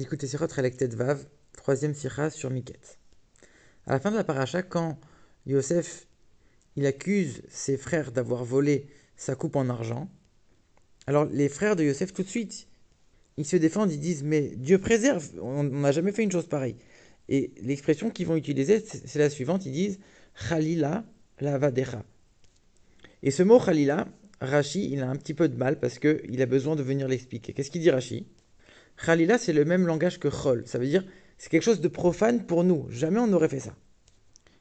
Écoutez, Sirot Relek Vav, troisième sira sur Miket. À la fin de la paracha, quand Yosef il accuse ses frères d'avoir volé sa coupe en argent, alors les frères de Yosef tout de suite, ils se défendent, ils disent mais Dieu préserve, on n'a jamais fait une chose pareille. Et l'expression qu'ils vont utiliser, c'est la suivante, ils disent Khalila lavadecha. Et ce mot Khalila, Rashi, il a un petit peu de mal parce qu'il a besoin de venir l'expliquer. Qu'est-ce qu'il dit Rashi? Khalila, c'est le même langage que Chol. Ça veut dire, c'est quelque chose de profane pour nous. Jamais on n'aurait fait ça.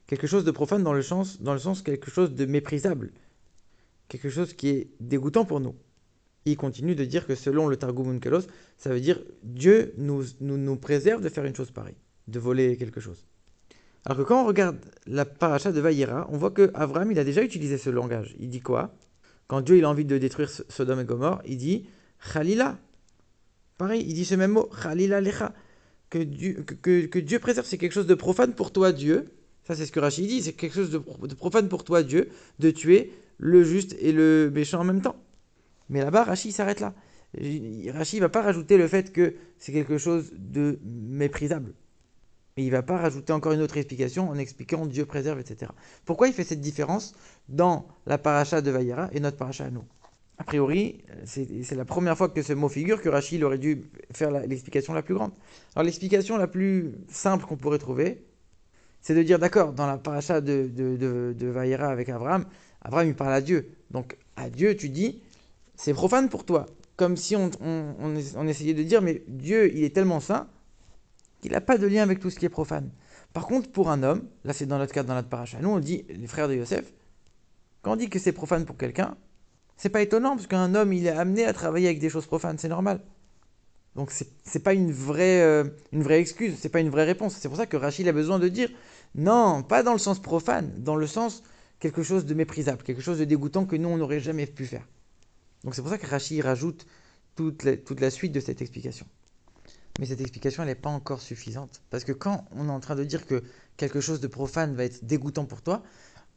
Quelque chose de profane dans le sens quelque chose de méprisable. Quelque chose qui est dégoûtant pour nous. Et il continue de dire que selon le Targum Onkelos, ça veut dire Dieu nous préserve de faire une chose pareille, de voler quelque chose. Alors que quand on regarde la paracha de Vayera, on voit que Abraham, il a déjà utilisé ce langage. Il dit quoi? Quand Dieu il a envie de détruire Sodome et Gomorre, il dit Khalila. Pareil, il dit ce même mot, Khalila lecha, que Dieu préserve, c'est quelque chose de profane pour toi, Dieu. Ça, c'est ce que Rachid dit, c'est quelque chose de profane pour toi, Dieu, de tuer le juste et le méchant en même temps. Mais là-bas, Rachid s'arrête là. Rachid ne va pas rajouter le fait que c'est quelque chose de méprisable. Mais il ne va pas rajouter encore une autre explication en expliquant Dieu préserve, etc. Pourquoi il fait cette différence dans la paracha de Vayera et notre paracha à nous? A priori, c'est la première fois que ce mot figure que Rachid aurait dû faire l'explication la plus grande. Alors l'explication la plus simple qu'on pourrait trouver, c'est de dire, d'accord, dans la paracha de Vayera avec Abraham, Abraham il parle à Dieu. Donc à Dieu tu dis, c'est profane pour toi. Comme si on essayait de dire, mais Dieu il est tellement saint qu'il n'a pas de lien avec tout ce qui est profane. Par contre, pour un homme, là c'est dans notre cas, dans notre paracha, nous on dit, les frères de Yosef, quand on dit que c'est profane pour quelqu'un, c'est pas étonnant, parce qu'un homme, il est amené à travailler avec des choses profanes, c'est normal. Donc c'est pas une vraie excuse, c'est pas une vraie réponse. C'est pour ça que Rachid a besoin de dire, non, pas dans le sens profane, dans le sens quelque chose de méprisable, quelque chose de dégoûtant que nous, on n'aurait jamais pu faire. Donc c'est pour ça que Rachid rajoute toute la suite de cette explication. Mais cette explication, elle n'est pas encore suffisante. Parce que quand on est en train de dire que quelque chose de profane va être dégoûtant pour toi,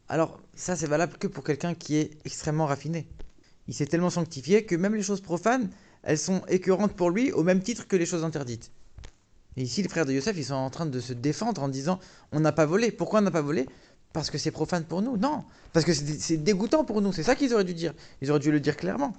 alors ça, c'est valable que pour quelqu'un qui est extrêmement raffiné. Il s'est tellement sanctifié que même les choses profanes, elles sont écœurantes pour lui au même titre que les choses interdites. Et ici, les frères de Yosef, ils sont en train de se défendre en disant on n'a pas volé. Pourquoi on n'a pas volé? Parce que c'est profane pour nous. Non, parce que c'est dégoûtant pour nous. C'est ça qu'ils auraient dû dire. Ils auraient dû le dire clairement.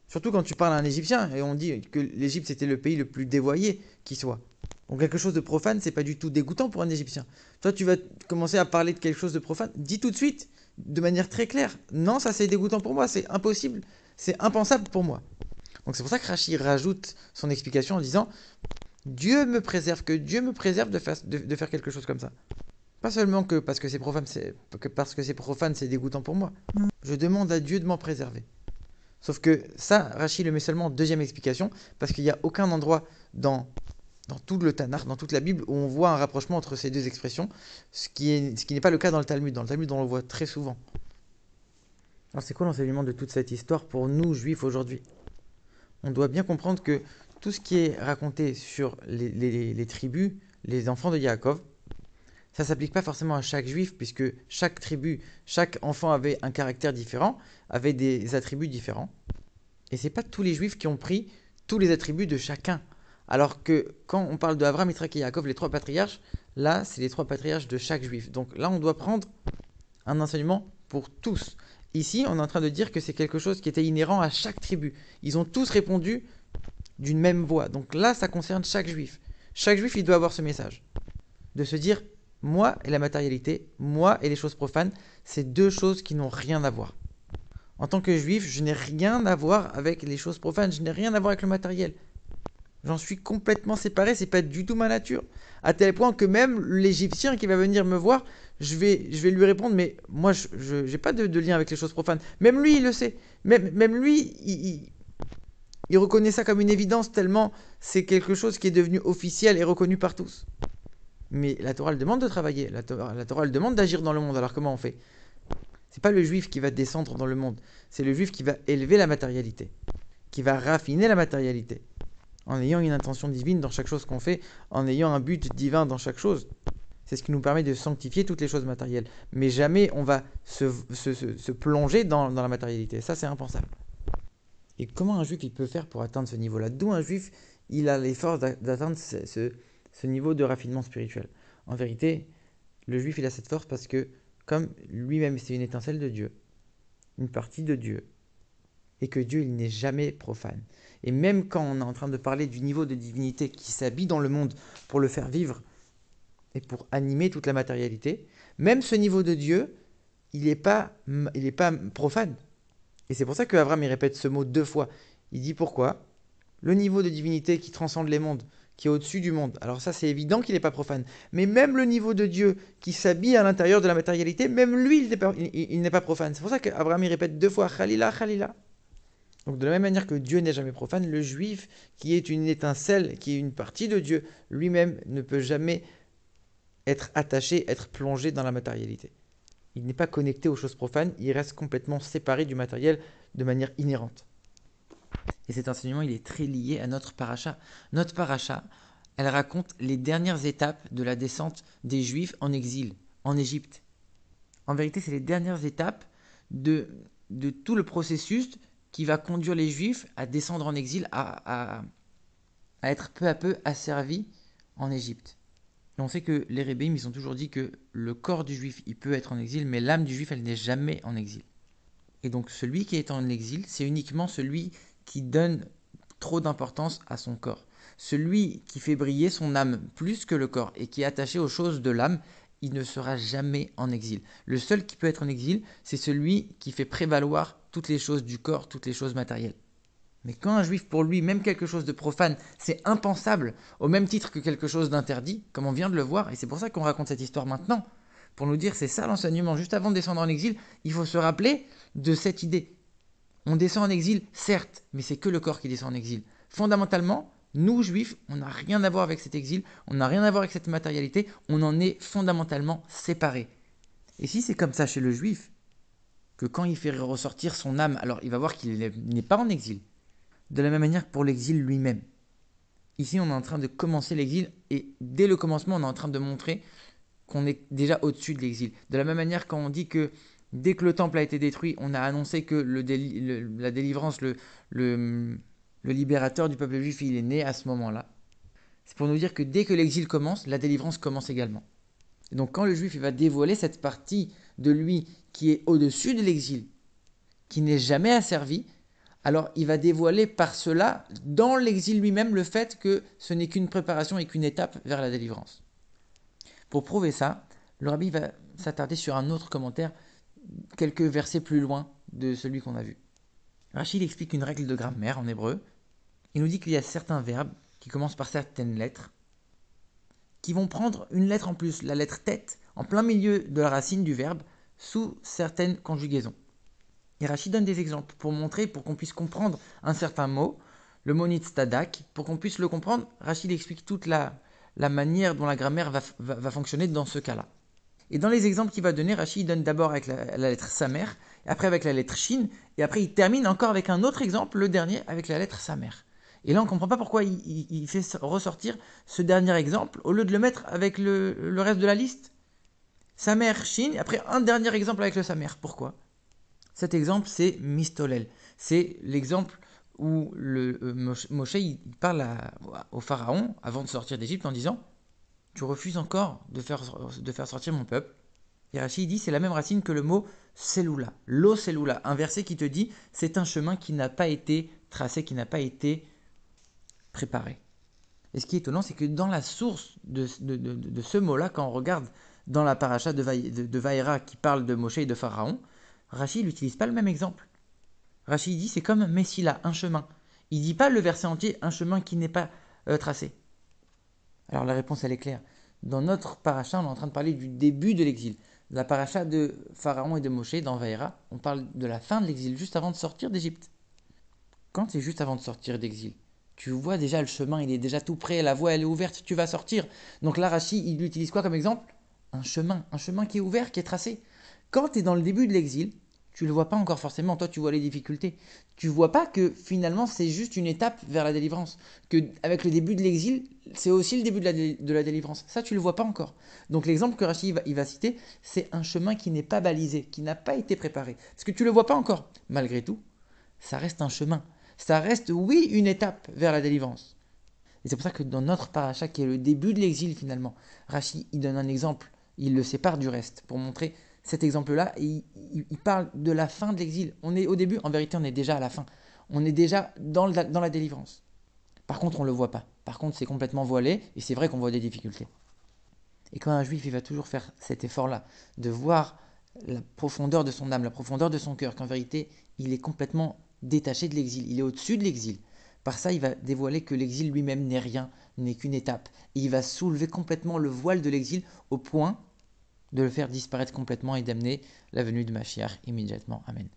Surtout quand tu parles à un Égyptien et on dit que l'Égypte c'était le pays le plus dévoyé qui soit. Donc quelque chose de profane, c'est pas du tout dégoûtant pour un Égyptien. Toi, tu vas commencer à parler de quelque chose de profane, dis tout de suite, de manière très claire, non, ça c'est dégoûtant pour moi, c'est impossible, c'est impensable pour moi. Donc c'est pour ça que Rachid rajoute son explication en disant Dieu me préserve, que Dieu me préserve de faire quelque chose comme ça. Pas seulement que parce que c'est profane, c'est dégoûtant pour moi. Je demande à Dieu de m'en préserver. Sauf que ça, Rachid le met seulement en deuxième explication, parce qu'il n'y a aucun endroit dans tout le Tanakh, dans toute la Bible, où on voit un rapprochement entre ces deux expressions, ce qui n'est pas le cas dans le Talmud. Dans le Talmud, on le voit très souvent. Alors c'est quoi l'enseignement de toute cette histoire pour nous, juifs, aujourd'hui? On doit bien comprendre que tout ce qui est raconté sur les tribus, les enfants de Yaakov, ça ne s'applique pas forcément à chaque juif, puisque chaque tribu, chaque enfant avait un caractère différent, avait des attributs différents. Et ce n'est pas tous les juifs qui ont pris tous les attributs de chacun. Alors que quand on parle de Abraham, Yitzhak et Yaakov, les trois patriarches, là, c'est les trois patriarches de chaque juif. Donc là, on doit prendre un enseignement pour tous. Ici, on est en train de dire que c'est quelque chose qui était inhérent à chaque tribu. Ils ont tous répondu d'une même voix. Donc là, ça concerne chaque juif. Chaque juif, il doit avoir ce message. De se dire, moi et la matérialité, moi et les choses profanes, c'est deux choses qui n'ont rien à voir. En tant que juif, je n'ai rien à voir avec les choses profanes, je n'ai rien à voir avec le matériel. J'en suis complètement séparé, c'est pas du tout ma nature. À tel point que même l'Égyptien qui va venir me voir, je vais lui répondre, mais moi, je n'ai pas de lien avec les choses profanes. Même lui, il le sait. Même lui, il reconnaît ça comme une évidence, tellement c'est quelque chose qui est devenu officiel et reconnu par tous. Mais la Torah, elle demande de travailler, la Torah, elle demande d'agir dans le monde, alors comment on fait? C'est pas le juif qui va descendre dans le monde, c'est le juif qui va élever la matérialité, qui va raffiner la matérialité, en ayant une intention divine dans chaque chose qu'on fait, en ayant un but divin dans chaque chose. C'est ce qui nous permet de sanctifier toutes les choses matérielles. Mais jamais on va se plonger dans la matérialité. Ça, c'est impensable. Et comment un juif il peut faire pour atteindre ce niveau-là? D'où un juif il a les forces d'atteindre ce niveau de raffinement spirituel. En vérité, le juif, il a cette force parce que, comme lui-même, c'est une étincelle de Dieu, une partie de Dieu, et que Dieu, il n'est jamais profane. Et même quand on est en train de parler du niveau de divinité qui s'habille dans le monde pour le faire vivre et pour animer toute la matérialité, même ce niveau de Dieu, il n'est pas profane. Et c'est pour ça qu'Avram, il répète ce mot 2 fois. Il dit pourquoi? Le niveau de divinité qui transcende les mondes, qui est au-dessus du monde. Alors ça, c'est évident qu'il n'est pas profane. Mais même le niveau de Dieu qui s'habille à l'intérieur de la matérialité, même lui, il n'est pas profane. C'est pour ça qu'Abraham, il répète 2 fois, Khalila, Khalila. Donc de la même manière que Dieu n'est jamais profane, le juif, qui est une étincelle, qui est une partie de Dieu, lui-même ne peut jamais être attaché, être plongé dans la matérialité. Il n'est pas connecté aux choses profanes, il reste complètement séparé du matériel de manière inhérente. Et cet enseignement, il est très lié à notre paracha. Notre paracha, elle raconte les dernières étapes de la descente des Juifs en exil, en Égypte. En vérité, c'est les dernières étapes de tout le processus qui va conduire les Juifs à descendre en exil, à être peu à peu asservis en Égypte. Et on sait que les Rébéim, ils ont toujours dit que le corps du Juif, il peut être en exil, mais l'âme du Juif, elle n'est jamais en exil. Et donc celui qui est en exil, c'est uniquement celui qui donne trop d'importance à son corps. Celui qui fait briller son âme plus que le corps et qui est attaché aux choses de l'âme, il ne sera jamais en exil. Le seul qui peut être en exil, c'est celui qui fait prévaloir toutes les choses du corps, toutes les choses matérielles. Mais quand un juif, pour lui, même quelque chose de profane, c'est impensable, au même titre que quelque chose d'interdit, comme on vient de le voir, et c'est pour ça qu'on raconte cette histoire maintenant, pour nous dire c'est ça l'enseignement, juste avant de descendre en exil, il faut se rappeler de cette idée. On descend en exil, certes, mais c'est que le corps qui descend en exil. Fondamentalement, nous, juifs, on n'a rien à voir avec cet exil, on n'a rien à voir avec cette matérialité, on en est fondamentalement séparés. Et si c'est comme ça chez le juif, que quand il fait ressortir son âme, alors il va voir qu'il n'est pas en exil. De la même manière que pour l'exil lui-même. Ici, on est en train de commencer l'exil, et dès le commencement, on est en train de montrer qu'on est déjà au-dessus de l'exil. De la même manière, quand on dit que dès que le temple a été détruit, on a annoncé que la délivrance, le libérateur du peuple juif, il est né à ce moment-là. C'est pour nous dire que dès que l'exil commence, la délivrance commence également. Et donc quand le juif il va dévoiler cette partie de lui qui est au-dessus de l'exil, qui n'est jamais asservi, alors il va dévoiler par cela, dans l'exil lui-même, le fait que ce n'est qu'une préparation et qu'une étape vers la délivrance. Pour prouver ça, le rabbi va s'attarder sur un autre commentaire, quelques versets plus loin de celui qu'on a vu. Rachid explique une règle de grammaire en hébreu. Il nous dit qu'il y a certains verbes qui commencent par certaines lettres, qui vont prendre une lettre en plus, la lettre tête, en plein milieu de la racine du verbe, sous certaines conjugaisons. Et Rachid donne des exemples pour montrer, pour qu'on puisse comprendre un certain mot, le mot nitztadak, pour qu'on puisse le comprendre, Rachid explique toute la manière dont la grammaire va fonctionner dans ce cas-là. Et dans les exemples qu'il va donner, Rachid donne d'abord avec la lettre samer, après avec la lettre shin, et après il termine encore avec un autre exemple, le dernier, avec la lettre samer. Et là on ne comprend pas pourquoi il fait ressortir ce dernier exemple, au lieu de le mettre avec le reste de la liste. Samer, shin, et après un dernier exemple avec le samer. Pourquoi? Cet exemple, c'est Mistolel. C'est l'exemple où Moshe il parle au pharaon avant de sortir d'Égypte en disant « Tu refuses encore de faire sortir mon peuple ?» Et Rachid dit c'est la même racine que le mot « seloula », « lo seloula », un verset qui te dit « c'est un chemin qui n'a pas été tracé, qui n'a pas été préparé ». Et ce qui est étonnant, c'est que dans la source de ce mot-là, quand on regarde dans la paracha de Vaïra qui parle de Moshe et de Pharaon, Rachid n'utilise pas le même exemple. Rachid dit c'est comme Messila, un chemin. Il ne dit pas le verset entier, un chemin qui n'est pas tracé. Alors la réponse elle est claire. Dans notre paracha, on est en train de parler du début de l'exil. La paracha de Pharaon et de Moshe dans Vaïra, on parle de la fin de l'exil, juste avant de sortir d'Égypte. Quand c'est juste avant de sortir d'exil, tu vois déjà le chemin, il est déjà tout prêt, la voie elle est ouverte, tu vas sortir. Donc là, Rachid, il utilise quoi comme exemple? Un chemin qui est ouvert, qui est tracé. Quand tu es dans le début de l'exil, tu ne le vois pas encore forcément, toi tu vois les difficultés. Tu ne vois pas que finalement c'est juste une étape vers la délivrance. Que avec le début de l'exil, c'est aussi le début de la délivrance. Ça tu ne le vois pas encore. Donc l'exemple que Rachid il va citer, c'est un chemin qui n'est pas balisé, qui n'a pas été préparé. Parce que tu ne le vois pas encore. Malgré tout, ça reste un chemin. Ça reste, oui, une étape vers la délivrance. Et c'est pour ça que dans notre paracha, qui est le début de l'exil finalement, Rashi, il donne un exemple, il le sépare du reste pour montrer cet exemple-là. Et il parle de la fin de l'exil. On est au début, en vérité, on est déjà à la fin. On est déjà dans la délivrance. Par contre, on ne le voit pas. Par contre, c'est complètement voilé, et c'est vrai qu'on voit des difficultés. Et quand un juif, il va toujours faire cet effort-là, de voir la profondeur de son âme, la profondeur de son cœur, qu'en vérité, il est complètement détaché de l'exil, il est au-dessus de l'exil. Par ça, il va dévoiler que l'exil lui-même n'est rien, n'est qu'une étape. Et il va soulever complètement le voile de l'exil au point de le faire disparaître complètement et d'amener la venue de Mashiach immédiatement. Amen.